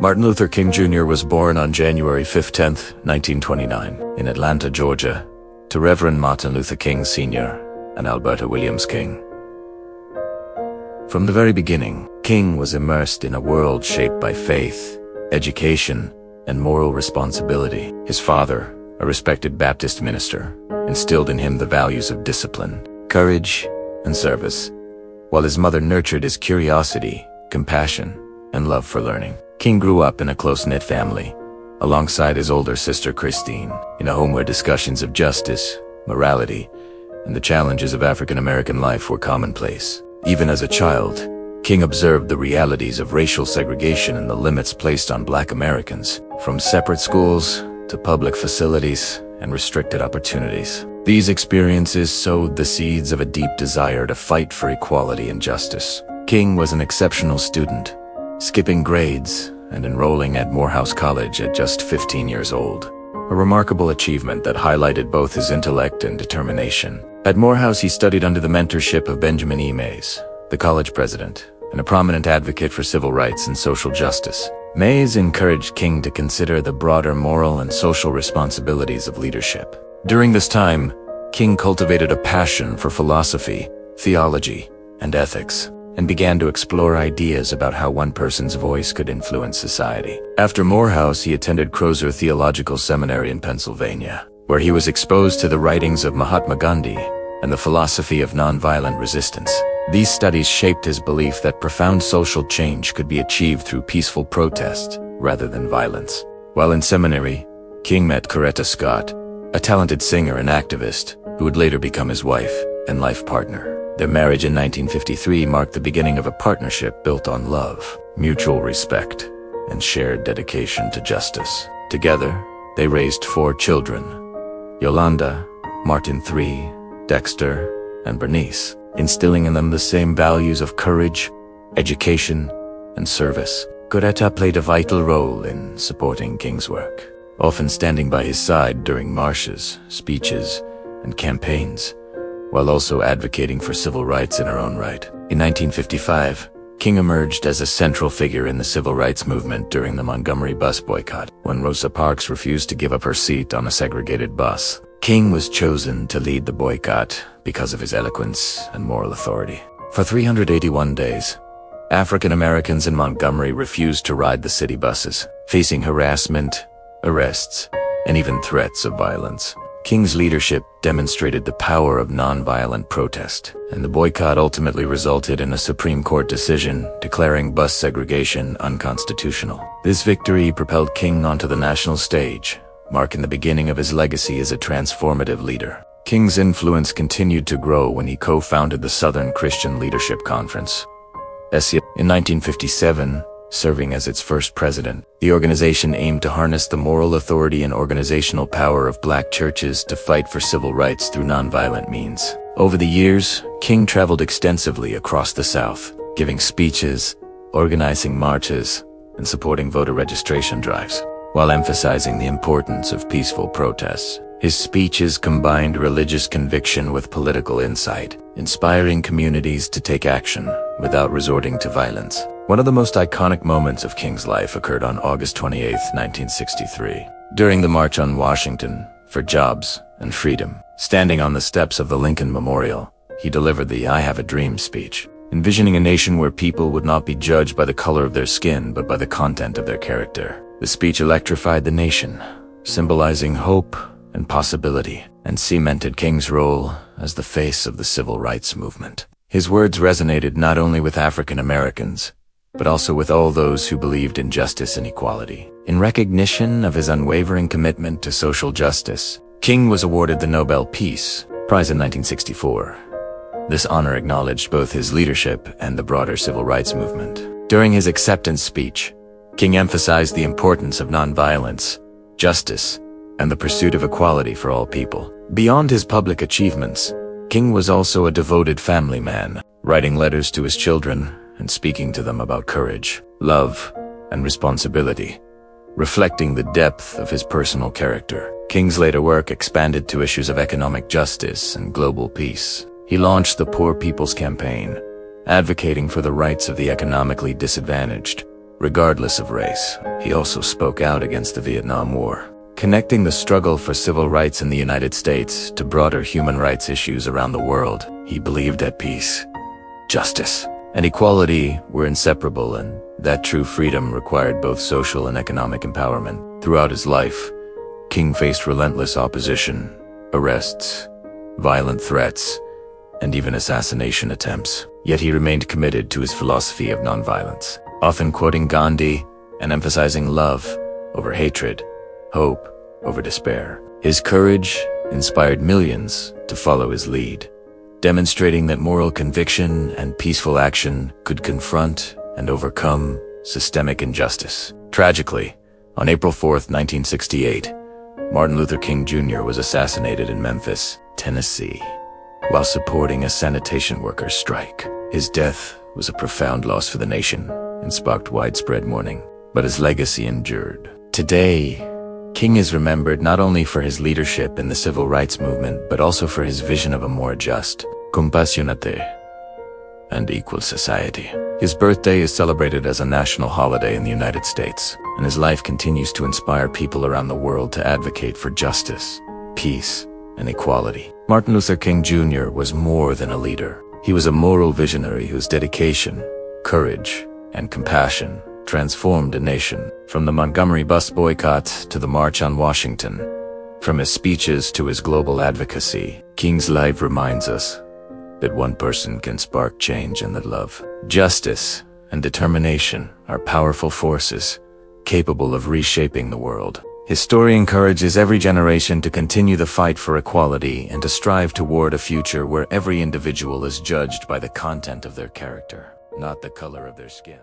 Martin Luther King Jr. was born on January 5, 1929, in Atlanta, Georgia, to Reverend Martin Luther King Sr. and Alberta Williams King. From the very beginning, King was immersed in a world shaped by faith, education, and moral responsibility. His father, a respected Baptist minister, instilled in him the values of discipline, courage, and service, while his mother nurtured his curiosity, compassion, and love for learning. King grew up in a close-knit family, alongside his older sister Christine, in a home where discussions of justice, morality, and the challenges of African-American life were commonplace. Even as a child, King observed the realities of racial segregation and the limits placed on Black Americans, from separate schools to public facilities and restricted opportunities. These experiences sowed the seeds of a deep desire to fight for equality and justice. King was an exceptional student, skipping grades and enrolling at Morehouse College at just 15 years old, a remarkable achievement that highlighted both his intellect and determination. At Morehouse, he studied under the mentorship of Benjamin E. Mays, the college president, and a prominent advocate for civil rights and social justice. Mays encouraged King to consider the broader moral and social responsibilities of leadership. During this time, King cultivated a passion for philosophy, theology, and ethics, and began to explore ideas about how one person's voice could influence society. After Morehouse, he attended Crozer Theological Seminary in Pennsylvania, where he was exposed to the writings of Mahatma Gandhi and the philosophy of nonviolent resistance. These studies shaped his belief that profound social change could be achieved through peaceful protest rather than violence. While in seminary, King met Coretta Scott, a talented singer and activist who would later become his wife and life partner. Their marriage in 1953 marked the beginning of a partnership built on love, mutual respect, and shared dedication to justice. Together, they raised 4 children: Yolanda, Martin III, Dexter, and Bernice, instilling in them the same values of courage, education, and service. Coretta played a vital role in supporting King's work, often standing by his side during marches, speeches, and campaigns, while also advocating for civil rights in her own right. In 1955, King emerged as a central figure in the civil rights movement during the Montgomery Bus Boycott, when Rosa Parks refused to give up her seat on a segregated bus. King was chosen to lead the boycott because of his eloquence and moral authority. For 381 days, African Americans in Montgomery refused to ride the city buses, facing harassment, arrests, and even threats of violence. King's leadership demonstrated the power of nonviolent protest, and the boycott ultimately resulted in a Supreme Court decision declaring bus segregation unconstitutional. This victory propelled King onto the national stage, marking the beginning of his legacy as a transformative leader. King's influence continued to grow when he co-founded the Southern Christian Leadership Conference, SCLC, in 1957, serving as its first president. The organization aimed to harness the moral authority and organizational power of Black churches to fight for civil rights through nonviolent means. Over the years, King traveled extensively across the South, giving speeches, organizing marches, and supporting voter registration drives. While emphasizing the importance of peaceful protests, his speeches combined religious conviction with political insight, inspiring communities to take action without resorting to violence. One of the most iconic moments of King's life occurred on August 28, 1963, during the March on Washington for Jobs and Freedom. Standing on the steps of the Lincoln Memorial, he delivered the "I Have a Dream" speech, envisioning a nation where people would not be judged by the color of their skin but by the content of their character. The speech electrified the nation, symbolizing hope and possibility, and cemented King's role as the face of the civil rights movement. His words resonated not only with African Americans, but also with all those who believed in justice and equality. In recognition of his unwavering commitment to social justice, King was awarded the Nobel Peace Prize in 1964. This honor acknowledged both his leadership and the broader civil rights movement. During his acceptance speech, King emphasized the importance of nonviolence, justice, and the pursuit of equality for all people. Beyond his public achievements, King was also a devoted family man, writing letters to his children and speaking to them about courage, love, and responsibility, reflecting the depth of his personal character. King's later work expanded to issues of economic justice and global peace. He launched the Poor People's Campaign, advocating for the rights of the economically disadvantaged, regardless of race. He also spoke out against the Vietnam War, connecting the struggle for civil rights in the United States to broader human rights issues around the world. He believed that peace, justice, and equality were inseparable, and that true freedom required both social and economic empowerment. Throughout his life, King faced relentless opposition, arrests, violent threats, and even assassination attempts. Yet he remained committed to his philosophy of nonviolence, often quoting Gandhi and emphasizing love over hatred, hope over despair. His courage inspired millions to follow his lead, demonstrating that moral conviction and peaceful action could confront and overcome systemic injustice. Tragically, on April 4th, 1968, Martin Luther King Jr. was assassinated in Memphis, Tennessee, while supporting a sanitation workers' strike. His death was a profound loss for the nation and sparked widespread mourning, but his legacy endured. Today, King is remembered not only for his leadership in the civil rights movement, but also for his vision of a more just, compassionate, and equal society. His birthday is celebrated as a national holiday in the United States, and his life continues to inspire people around the world to advocate for justice, peace, and equality. Martin Luther King Jr. was more than a leader. He was a moral visionary whose dedication, courage, and compassion transformed a nation. From the Montgomery Bus Boycott to the March on Washington, from his speeches to his global advocacy, King's life reminds us that one person can spark change, and that love, justice, and determination are powerful forces capable of reshaping the world. His story encourages every generation to continue the fight for equality and to strive toward a future where every individual is judged by the content of their character, not the color of their skin.